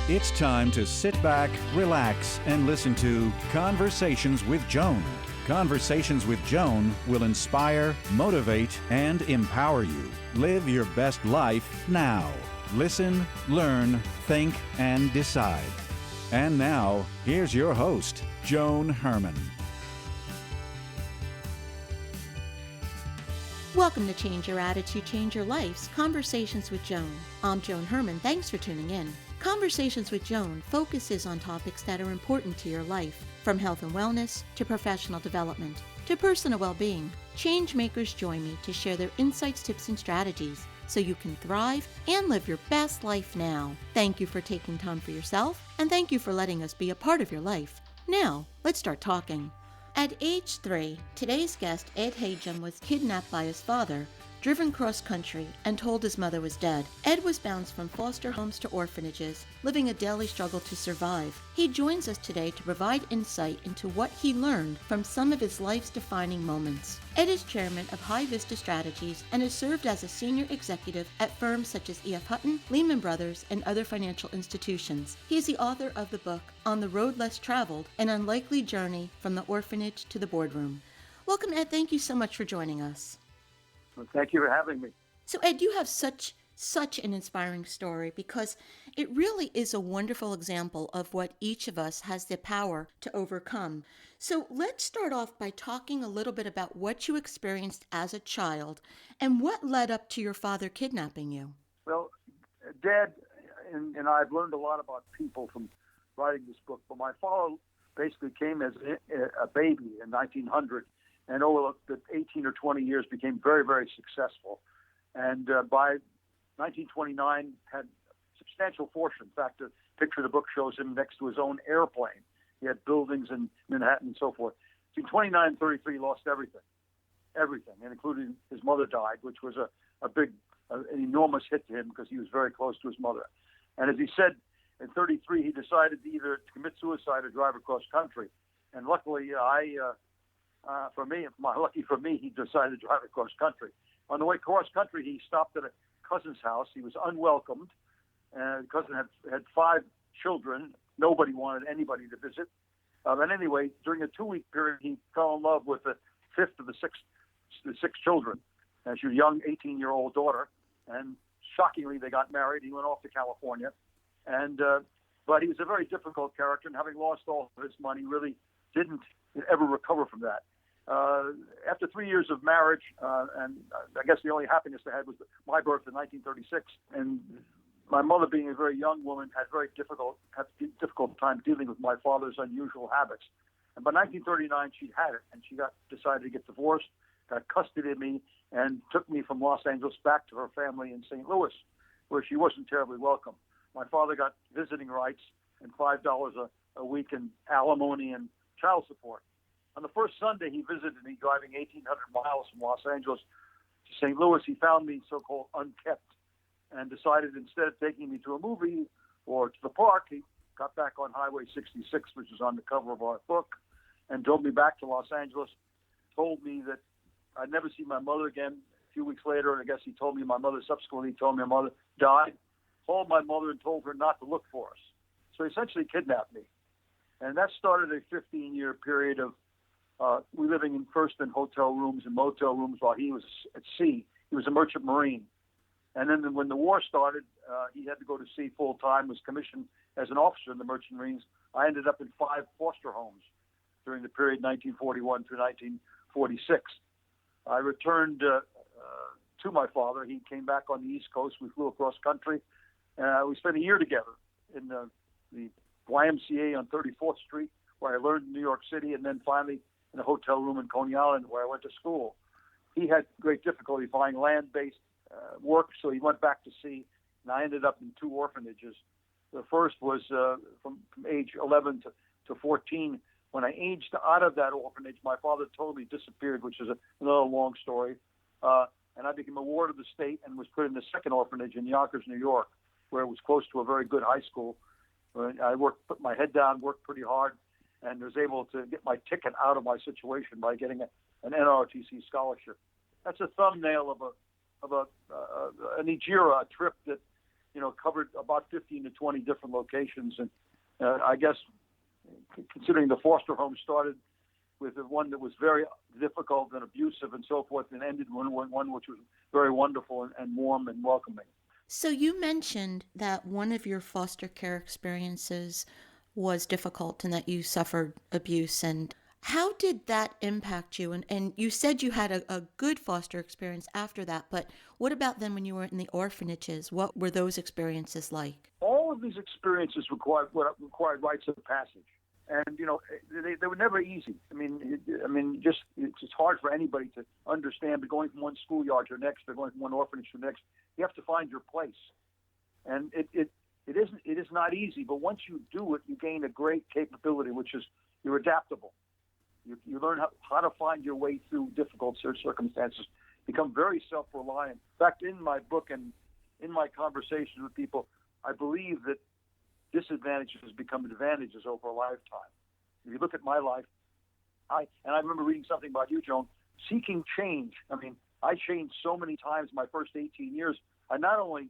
It's time to sit back, relax, and listen to Conversations with Joan. Conversations with Joan will inspire, motivate, and empower you. Live your best life now. Listen, learn, think, and decide. And now, here's your host, Joan Herman. Welcome to Change Your Attitude, Change Your Life's Conversations with Joan. I'm Joan Herman. Thanks for tuning in. Conversations with Joan focuses on topics that are important to your life, from health and wellness to professional development to personal well-being. Change makers join me to share their insights, tips, and strategies so you can thrive and live your best life now. Thank you for taking time for yourself, and thank you for letting us be a part of your life. Now, let's start talking. At age 3, today's guest, Ed Hajim, was kidnapped by his father, driven cross-country, and told his mother was dead. Ed was bounced from foster homes to orphanages, living a daily struggle to survive. He joins us today to provide insight into what he learned from some of his life's defining moments. Ed is chairman of High Vista Strategies and has served as a senior executive at firms such as Hutton, Lehman Brothers, and other financial institutions. He is the author of the book, On the Road Less Traveled, An Unlikely Journey from the Orphanage to the Boardroom. Welcome, Ed. Thank you so much for joining us. Well, thank you for having me. So, Ed, you have such an inspiring story because it really is a wonderful example of what each of us has the power to overcome. So let's start off by talking a little bit about what you experienced as a child and what led up to your father kidnapping you. Well, Dad and I've learned a lot about people from writing this book, but my father basically came as a baby in 1900 and over the 18 or 20 years became very, very successful. And by 1929, had substantial fortune. In fact, the picture of the book shows him next to his own airplane. He had buildings in Manhattan and so forth. Between 29 and 33, he lost everything, and including his mother died, which was an enormous hit to him because he was very close to his mother. And as he said, in 33, he decided either to commit suicide or drive across country. And luckily, lucky for me, he decided to drive across country. On the way cross country, he stopped at a cousin's house. He was unwelcomed. The cousin had 5 children. Nobody wanted anybody to visit. And anyway, during a 2-week period, he fell in love with the 5th of the 6 children. And she was a young 18-year-old daughter. And shockingly, they got married. He went off to California. And but he was a very difficult character, and having lost all of his money, really didn't ever recover from that. After 3 years of marriage, and I guess the only happiness they had was my birth in 1936, and my mother, being a very young woman, had a difficult time dealing with my father's unusual habits. And by 1939, she had it, and she decided to get divorced, got custody of me, and took me from Los Angeles back to her family in St. Louis, where she wasn't terribly welcome. My father got visiting rights and $5 a week in alimony and child support. On the first Sunday, he visited me driving 1,800 miles from Los Angeles to St. Louis. He found me so-called unkept and decided instead of taking me to a movie or to the park, he got back on Highway 66, which is on the cover of our book, and drove me back to Los Angeles, told me that I'd never see my mother again. A few weeks later, I guess he told me my mother died, called my mother and told her not to look for us. So he essentially kidnapped me. And that started a 15-year period of we living first in hotel rooms and motel rooms while he was at sea. He was a merchant marine. And then when the war started, he had to go to sea full time, was commissioned as an officer in the merchant marines. I ended up in 5 foster homes during the period 1941 through 1946. I returned to my father. He came back on the East Coast. We flew across country. We spent a year together in the YMCA on 34th Street, where I learned in New York City, and then finally in a hotel room in Coney Island, where I went to school. He had great difficulty finding land-based work, so he went back to sea, and I ended up in 2 orphanages. The first was from age 11 to 14. When I aged out of that orphanage, my father totally disappeared, which is another long story, and I became a ward of the state and was put in the second orphanage in Yonkers, New York, where it was close to a very good high school. I put my head down, worked pretty hard, and was able to get my ticket out of my situation by getting an NROTC scholarship. That's a thumbnail of an Ejira, a trip that covered about 15 to 20 different locations. And I guess, considering the foster home started with one that was very difficult and abusive and so forth, and ended one which was very wonderful and warm and welcoming. So you mentioned that one of your foster care experiences was difficult and that you suffered abuse. And how did that impact you? And you said you had a good foster experience after that, but what about then when you were in the orphanages? What were those experiences like? All of these experiences required rites of passage. And, they were never easy. It's hard for anybody to understand, but going from one schoolyard to the next, or going from one orphanage to the next, you have to find your place. And it is not easy, but once you do it, you gain a great capability, which is you're adaptable. You learn how to find your way through difficult circumstances, become very self-reliant. In fact, in my book and in my conversations with people, I believe that disadvantages become advantages over a lifetime. If you look at my life, I remember reading something about you, Joan, seeking change. I changed so many times my first 18 years. I not only,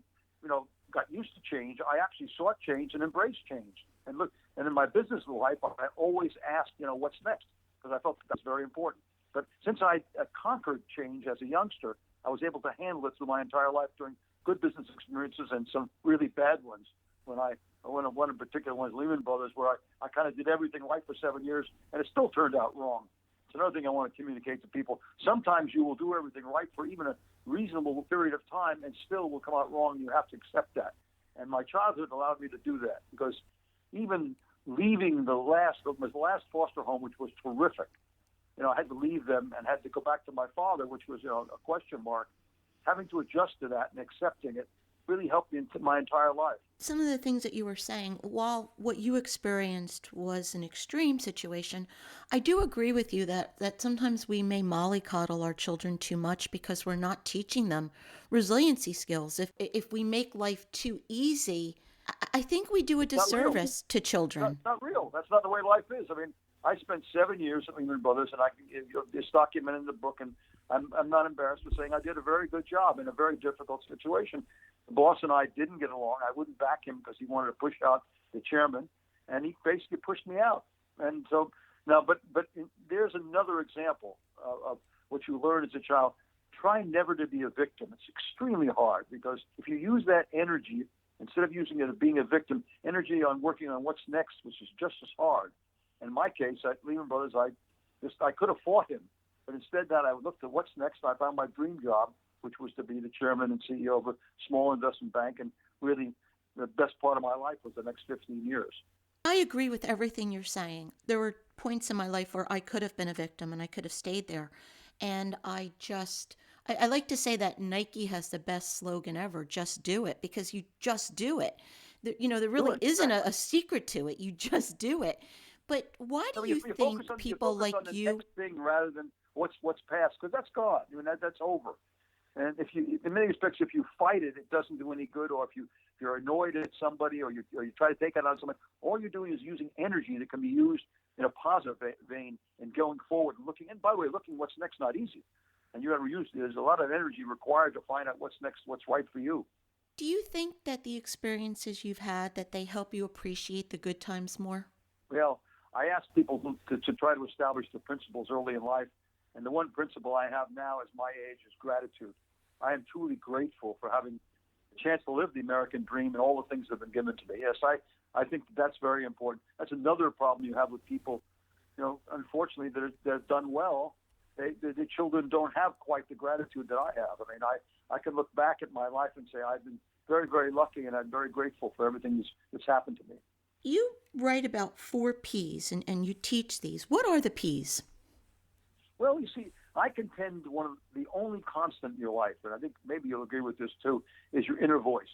got used to change, I actually sought change and embraced change. And in my business life, I always asked, what's next? Because I felt that's very important. But since I conquered change as a youngster, I was able to handle it through my entire life during good business experiences and some really bad ones. One in particular was Lehman Brothers, where I kind of did everything right for 7 years, and it still turned out wrong. It's another thing I want to communicate to people. Sometimes you will do everything right for even a reasonable period of time, and still will come out wrong. You have to accept that. And my childhood allowed me to do that, because even leaving the last foster home, which was terrific, I had to leave them and had to go back to my father, which was a question mark. Having to adjust to that and accepting it really helped me my entire life. Some of the things that you were saying, while what you experienced was an extreme situation, I do agree with you that sometimes we may mollycoddle our children too much because we're not teaching them resiliency skills. If we make life too easy, I think we do a disservice to children. It's not real. That's not the way life is. I spent 7 years at Lehman Brothers, and it's documented in the book, and I'm not embarrassed with saying I did a very good job in a very difficult situation. The boss and I didn't get along. I wouldn't back him because he wanted to push out the chairman, and he basically pushed me out. And so now, but there's another example of what you learn as a child. Try never to be a victim. It's extremely hard, because if you use that energy, instead of using it as being a victim, energy on working on what's next, which is just as hard. In my case, at Lehman Brothers, I could have fought him, but instead that I looked at what's next. I found my dream job, which was to be the chairman and CEO of a small investment bank, and really the best part of my life was the next 15 years. I agree with everything you're saying. There were points in my life where I could have been a victim and I could have stayed there. And I like to say that Nike has the best slogan ever, just do it, because you just do it. There really isn't a secret to it. You just do it. But why do you think people like you... Next thing rather than what's past, because that's gone. That's over. And in many respects, if you fight it, it doesn't do any good. Or if you're annoyed at somebody, or you try to take it on somebody, all you're doing is using energy that can be used in a positive vein and going forward and looking. And by the way, looking what's next not easy. And you got to use. There's a lot of energy required to find out what's next, what's right for you. Do you think that the experiences you've had, that they help you appreciate the good times more? Well, I ask people to try to establish the principles early in life. And the one principle I have now at my age is gratitude. I am truly grateful for having the chance to live the American dream and all the things that have been given to me. Yes, I think that's very important. That's another problem you have with people, unfortunately, that have done well. The children don't have quite the gratitude that I have. I can look back at my life and say I've been very, very lucky, and I'm very grateful for everything that's happened to me. You write about 4 Ps, and you teach these. What are the Ps? Well, you see, I contend one of the only constant in your life, and I think maybe you'll agree with this too, is your inner voice.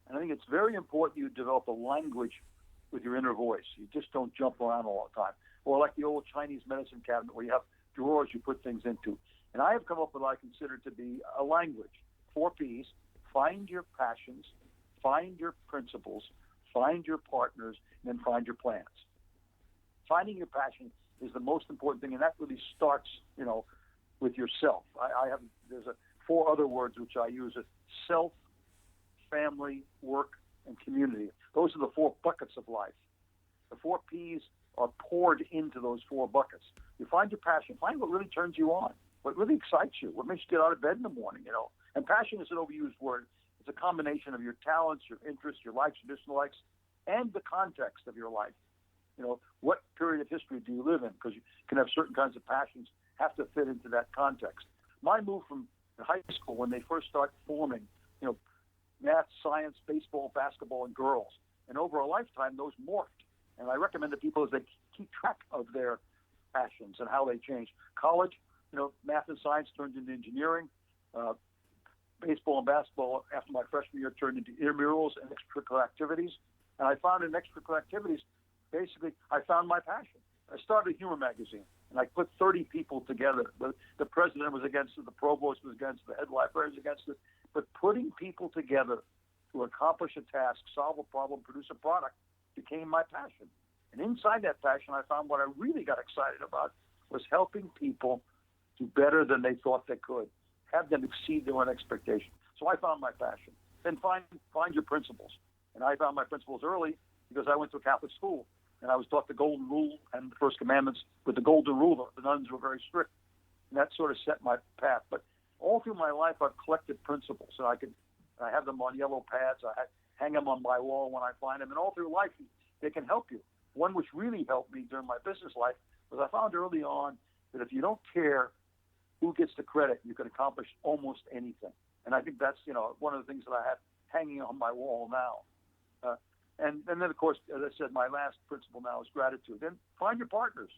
And I think it's very important you develop a language with your inner voice. You just don't jump around all the time. Or like the old Chinese medicine cabinet where you have drawers you put things into. And I have come up with what I consider to be a language. 4 Ps: find your passions, find your principles, find your partners, and then find your plans. Finding your passion is the most important thing, and that really starts, with yourself. There's 4 other words which I use: self, family, work, and community. Those are the 4 buckets of life. The 4 P's are poured into those 4 buckets. You find your passion. Find what really turns you on, what really excites you, what makes you get out of bed in the morning, And passion is an overused word. It's a combination of your talents, your interests, your likes, your dislikes, and the context of your life. What period of history do you live in? Because you can have certain kinds of passions have to fit into that context. My move from high school, when they first start forming, math, science, baseball, basketball, and girls, and over a lifetime, those morphed. And I recommend to people as they keep track of their passions and how they change. College, math and science turned into engineering. Baseball and basketball, after my freshman year, turned into intramurals and extracurricular activities. And I found in extracurricular activities, basically, I found my passion. I started a humor magazine, and I put 30 people together. The president was against it, the provost was against it, the head librarian was against it. But putting people together to accomplish a task, solve a problem, produce a product, became my passion. And inside that passion, I found what I really got excited about was helping people do better than they thought they could, have them exceed their own expectations. So I found my passion. Then find your principles. And I found my principles early because I went to a Catholic school, and I was taught the Golden Rule and the First Commandments with the Golden Rule. The nuns were very strict, and that sort of set my path. But all through my life, I've collected principles, and I have them on yellow pads. I hang them on my wall when I find them, and all through life, they can help you. One which really helped me during my business life was I found early on that if you don't care who gets the credit, you can accomplish almost anything. And I think that's one of the things that I have hanging on my wall now. And then, of course, as I said, my last principle now is gratitude. Then find your partners.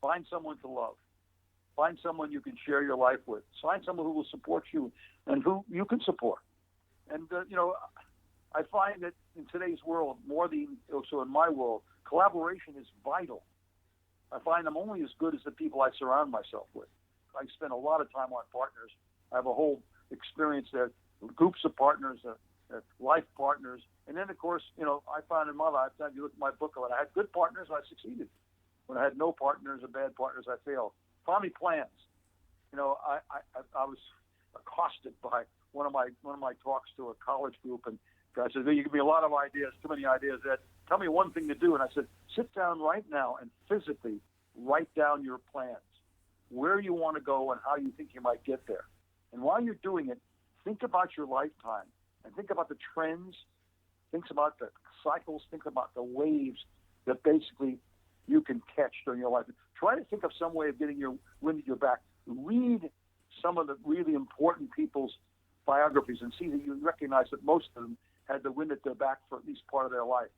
Find someone to love. Find someone you can share your life with. Find someone who will support you and who you can support. And, I find that in today's world, more than also in my world, collaboration is vital. I find I'm only as good as the people I surround myself with. I spend a lot of time on partners. I have a whole experience there, groups of partners, life partners. And then, of course, I found in my lifetime, you look at my book, when I had good partners, I succeeded. When I had no partners or bad partners, I failed. Family plans. I was accosted by one of my talks to a college group, and I said, "You give me a lot of ideas, too many ideas. Ed. Tell me one thing to do." And I said, "Sit down right now and physically write down your plans, where you want to go and how you think you might get there. And while you're doing it, think about your lifetime and think about the trends, think about the cycles, think about the waves that basically you can catch during your life. Try to think of some way of getting your wind at your back. Read some of the really important people's biographies and see that you recognize that most of them had the wind at their back for at least part of their life.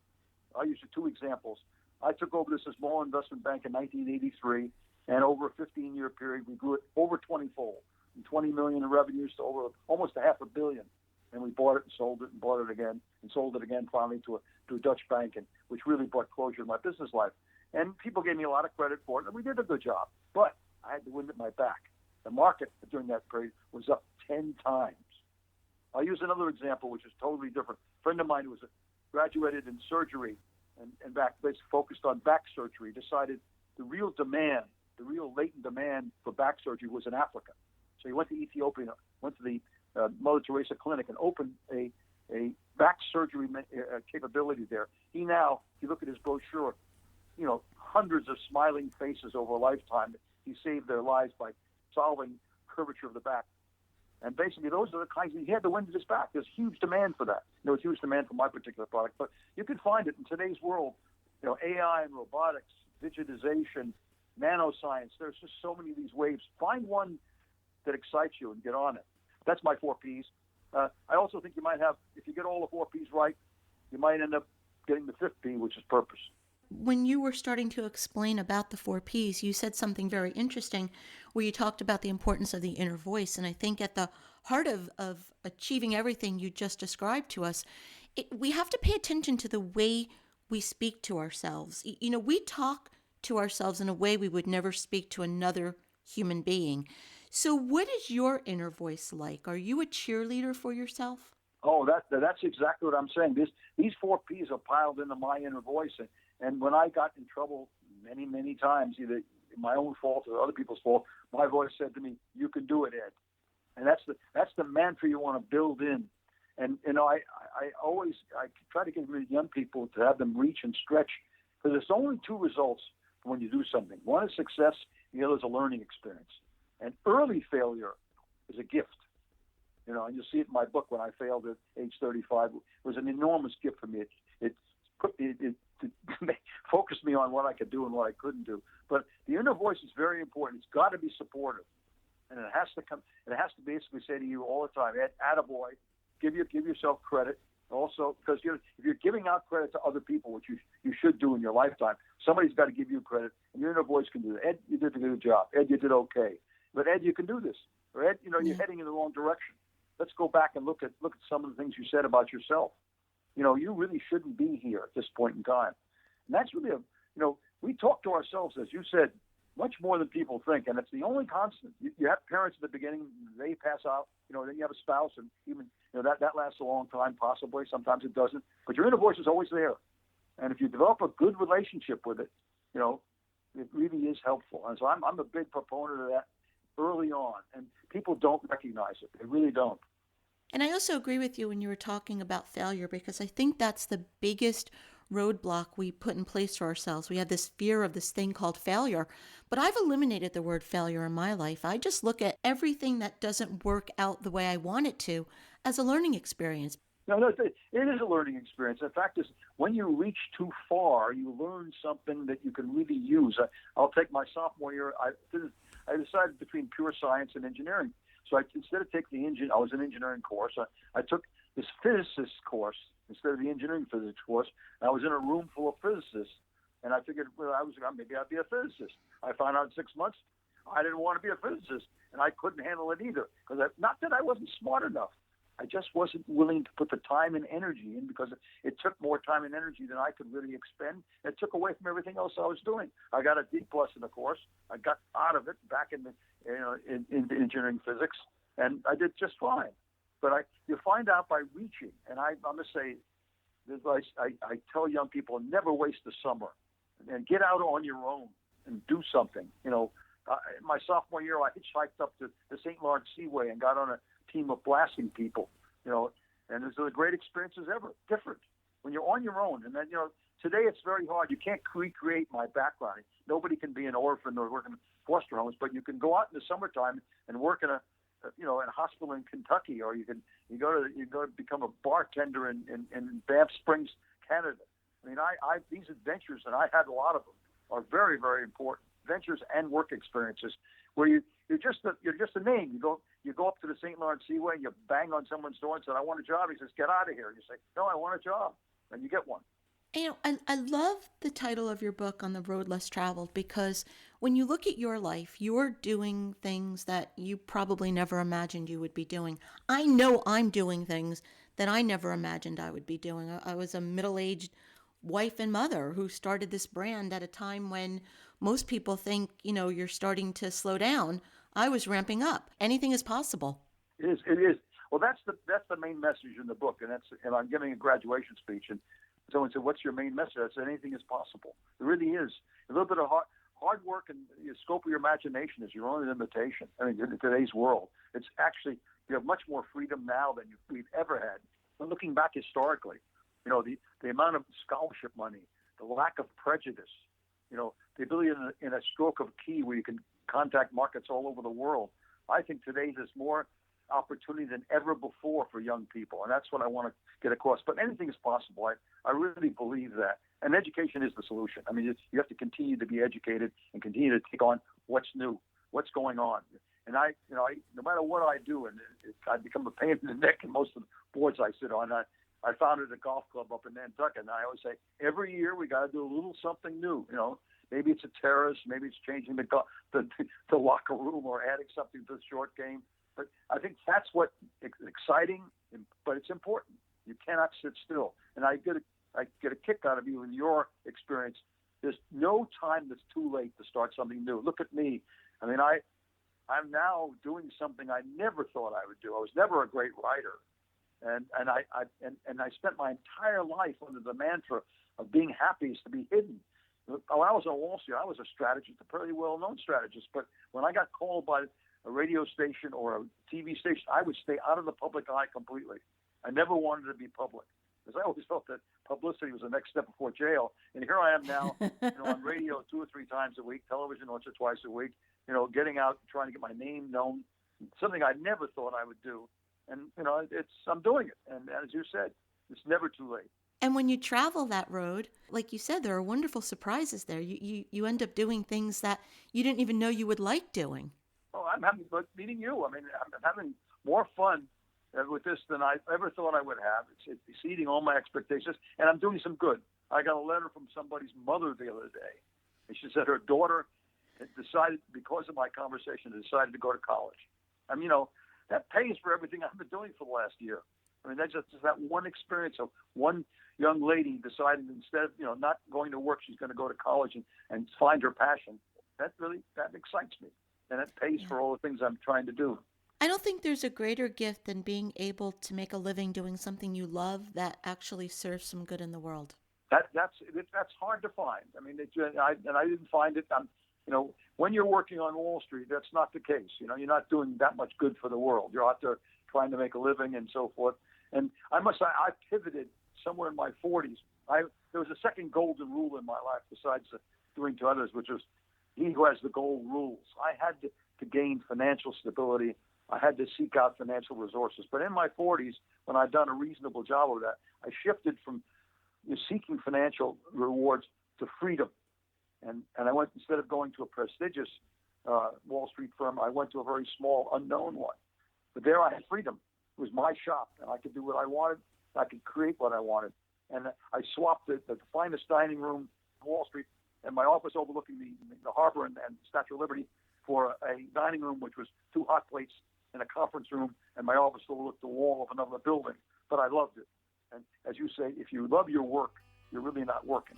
I'll use you 2 examples. I took over this small investment bank in 1983, and over a 15-year period, we grew it over 20-fold, from $20 million in revenues to over almost $500 million. And we bought it and sold it and bought it again and sold it again finally to a Dutch bank, and which really brought closure to my business life. And people gave me a lot of credit for it, and we did a good job. But I had the wind at my back. The market during that period was up 10 times. I'll use another example, which is totally different. A friend of mine who was graduated in surgery and basically focused on back surgery, decided the real latent demand for back surgery was in Africa. So he went to Ethiopia, went to the Mother Teresa Clinic and opened a back surgery capability there. If you look at his brochure, hundreds of smiling faces over a lifetime. He saved their lives by solving curvature of the back. And basically, those are the kinds he had the wind at his back. There's huge demand for that. There's huge demand for my particular product, but you can find it in today's world. AI and robotics, digitization, nanoscience. There's just so many of these waves. Find one that excites you and get on it. That's my 4 Ps. I also think you might have, if you get all the 4 Ps right, you might end up getting the 5th P, which is purpose. When you were starting to explain about the 4 Ps, you said something very interesting where you talked about the importance of the inner voice. And I think at the heart of achieving everything you just described to us, we have to pay attention to the way we speak to ourselves. We talk to ourselves in a way we would never speak to another human being. So what is your inner voice like? Are you a cheerleader for yourself? Oh, that's exactly what I'm saying. These 4 Ps are piled into my inner voice. And when I got in trouble many, many times, either my own fault or other people's fault, my voice said to me, "You can do it, Ed." And that's the mantra you want to build in. And I always try to get young people to have them reach and stretch, because there's only two results when you do something. One is success, the other is a learning experience. And early failure is a gift. And you'll see it in my book. When I failed at age 35, it was an enormous gift for me. It focused me on what I could do and what I couldn't do. But the inner voice is very important. It's got to be supportive, and it has to come. It has to basically say to you all the time, "Attaboy," give yourself credit. Also, because if you're giving out credit to other people, which you should do in your lifetime, somebody's got to give you credit, and your inner voice can do that. Ed, you did a good job. Ed, you did okay. But Ed, you can do this. Or Ed, you're heading in the wrong direction. Let's go back and look at some of the things you said about yourself. You really shouldn't be here at this point in time. And that's really we talk to ourselves, as you said, much more than people think, and it's the only constant. You have parents at the beginning; they pass out. Then you have a spouse, and even that lasts a long time, possibly. Sometimes it doesn't. But your inner voice is always there, and if you develop a good relationship with it, it really is helpful. And so I'm a big proponent of that early on, and people don't recognize it. They really don't. And I also agree with you when you were talking about failure, because I think that's the biggest roadblock we put in place for ourselves. We have this fear of this thing called failure, but I've eliminated the word failure in my life. I just look at everything that doesn't work out the way I want it to as a learning experience. No, it is a learning experience. In fact, when you reach too far, you learn something that you can really use. I'll take my sophomore year. I decided between pure science and engineering. So instead of taking I was an engineering course. I took this physicist course instead of the engineering physics course. I was in a room full of physicists, and I figured, maybe I'd be a physicist. I found out in 6 months I didn't want to be a physicist, and I couldn't handle it either. Because not that I wasn't smart enough, I just wasn't willing to put the time and energy in, because it took more time and energy than I could really expend. It took away from everything else I was doing. I got a D+ in the course. I got out of it back in engineering physics, and I did just fine. But you find out by reaching, and I'm going to say, I tell young people, never waste the summer, and get out on your own and do something. My sophomore year, I hitchhiked up to the St. Lawrence Seaway and got on a team of blasting people, and it's the great experiences ever. Different when you're on your own. And then, today it's very hard. You can't recreate my background. Nobody can be an orphan or work in foster homes, but you can go out in the summertime and work in a hospital in Kentucky, or you go to become a bartender in Banff Springs, Canada. I mean, these adventures, and I had a lot of them, are very, very important. Adventures and work experiences where you're just a name. You go up to the St. Lawrence Seaway and you bang on someone's door and say, "I want a job." He says, "Get out of here." You say, "No, I want a job," and you get one. I love the title of your book, On the Road Less Traveled, because when you look at your life, you're doing things that you probably never imagined you would be doing. I know I'm doing things that I never imagined I would be doing. I was a middle-aged wife and mother who started this brand at a time when most people think, you're starting to slow down. I was ramping up. Anything is possible. It is. Well, that's the main message in the book, and I'm giving a graduation speech, and someone said, "What's your main message?" I said, "Anything is possible." It really is. A little bit of hard work and the scope of your imagination is your only limitation. I mean, in today's world, it's actually, you have much more freedom now than we've ever had. But looking back historically, the amount of scholarship money, the lack of prejudice, the ability in a stroke of a key where you can contact markets all over the world. I think today there's more opportunity than ever before for young people, and that's what I want to get across. But anything is possible. I really believe that, and education is the solution. I mean, you have to continue to be educated and continue to take on what's new, what's going on. And I no matter what I do, and I become a pain in the neck in most of the boards I sit on. I founded a golf club up in Nantucket, and I always say every year we got to do a little something new. Maybe it's a terrace, maybe it's changing the locker room or adding something to the short game. But I think that's what exciting, but it's important. You cannot sit still. And I get a kick out of you in your experience. There's no time that's too late to start something new. Look at me. I mean, I'm now doing something I never thought I would do. I was never a great writer, and I spent my entire life under the mantra of being happy is to be hidden. When I was on Wall Street, I was a strategist, a pretty well-known strategist. But when I got called by a radio station or a TV station, I would stay out of the public eye completely. I never wanted to be public because I always felt that publicity was the next step before jail. And here I am now, on radio 2 or 3 times a week, television once or twice a week, getting out, trying to get my name known, something I never thought I would do. And, I'm doing it. And as you said, it's never too late. And when you travel that road, like you said, there are wonderful surprises there. You end up doing things that you didn't even know you would like doing. Oh, I'm having, but meeting you, I'm having more fun with this than I ever thought I would have. It's exceeding all my expectations, and I'm doing some good. I got a letter from somebody's mother the other day, and she said her daughter had decided, because of my conversation, decided to go to college. That pays for everything I've been doing for the last year. That's just that one experience of one young lady decided instead of, not going to work, she's going to go to college and find her passion. That excites me. And it pays for all the things I'm trying to do. I don't think there's a greater gift than being able to make a living doing something you love that actually serves some good in the world. That's hard to find. I didn't find it. When you're working on Wall Street, that's not the case. You're not doing that much good for the world. You're out there trying to make a living and so forth. And I must say, I pivoted somewhere in my 40s. There was a second golden rule in my life besides doing to others, which was he who has the gold rules. I had to gain financial stability. I had to seek out financial resources. But in my 40s, when I'd done a reasonable job of that, I shifted from seeking financial rewards to freedom. And I went, instead of going to a prestigious Wall Street firm, I went to a very small, unknown one. But there I had freedom. It was my shop, and I could do what I wanted. I could create what I wanted. And I swapped the finest dining room on Wall Street and my office overlooking the harbor and Statue of Liberty for a dining room, which was 2 hot plates in a conference room, and my office overlooked the wall of another building. But I loved it. And as you say, if you love your work, you're really not working.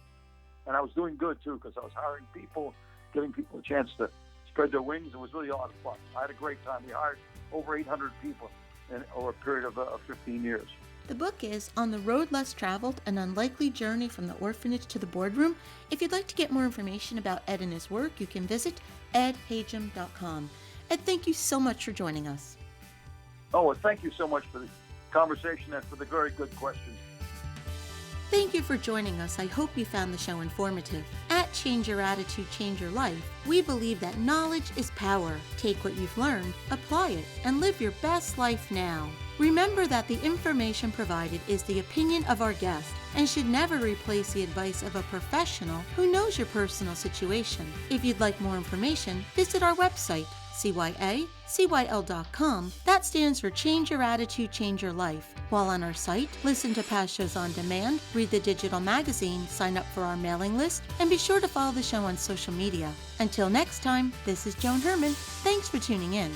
And I was doing good, too, because I was hiring people, giving people a chance to spread their wings. It was really a lot of fun. I had a great time. We hired over 800 people over a period of 15 years. The book is On the Road Less Traveled, An Unlikely Journey from the Orphanage to the Boardroom. If you'd like to get more information about Ed and his work, you can visit edhajim.com. Ed, thank you so much for joining us. Oh, well, thank you so much for the conversation and for the very good questions. Thank you for joining us. I hope you found the show informative. At Change Your Attitude, Change Your Life, we believe that knowledge is power. Take what you've learned, apply it, and live your best life now. Remember that the information provided is the opinion of our guest and should never replace the advice of a professional who knows your personal situation. If you'd like more information, visit our website, cyacyl.com. That stands for Change Your Attitude, Change Your Life. While on our site, listen to past shows on demand, read the digital magazine, sign up for our mailing list, and be sure to follow the show on social media. Until next time, this is Joan Herman. Thanks for tuning in.